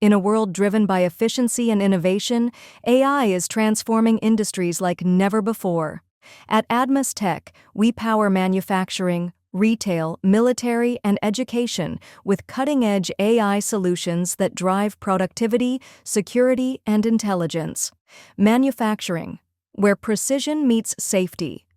In a world driven by efficiency and innovation, AI is transforming industries like never before. At Adamas Tech, we power manufacturing, retail, military, and education with cutting-edge AI solutions that drive productivity, security, and intelligence. Manufacturing, where precision meets safety.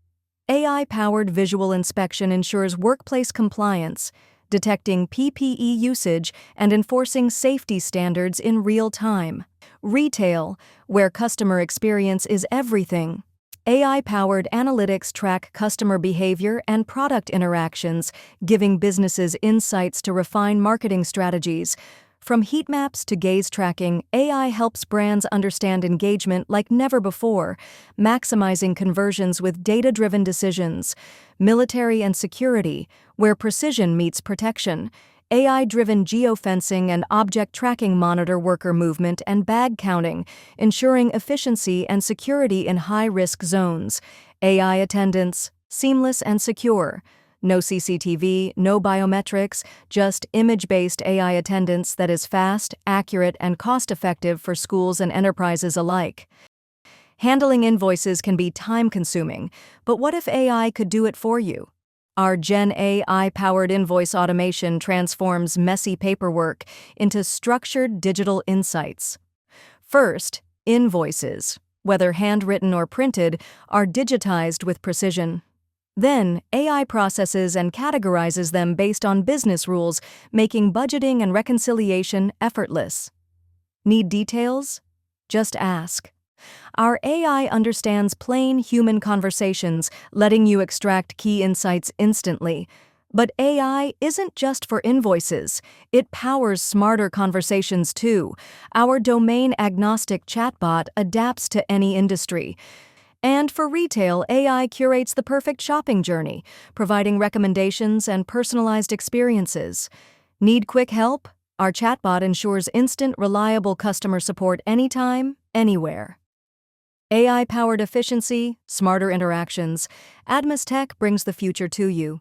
AI-powered visual inspection ensures workplace compliance, detecting PPE usage and enforcing safety standards in real time. Retail, where customer experience is everything. AI-powered analytics track customer behavior and product interactions, giving businesses insights to refine marketing strategies. From heatmaps to gaze tracking, AI helps brands understand engagement like never before, maximizing conversions with data-driven decisions. Military and security, where precision meets protection. AI-driven geo-fencing and object tracking monitor worker movement and bag counting, ensuring efficiency and security in high-risk zones. AI attendance, seamless and secure. No CCTV, no biometrics, just image-based AI attendance that is fast, accurate, and cost-effective for schools and enterprises alike. Handling invoices can be time-consuming, but what if AI could do it for you? Our Gen AI-powered invoice automation transforms messy paperwork into structured digital insights. First, invoices, whether handwritten or printed, are digitized with precision. Then, AI processes and categorizes them based on business rules, making budgeting and reconciliation effortless. Need details? Just ask. Our AI understands plain human conversations, letting you extract key insights instantly. But AI isn't just for invoices. It powers smarter conversations too. Our domain-agnostic chatbot adapts to any industry. And for retail, AI curates the perfect shopping journey, providing recommendations and personalized experiences. Need quick help? Our chatbot ensures instant, reliable customer support anytime, anywhere. AI-powered efficiency, smarter interactions. Adamas Tech brings the future to you.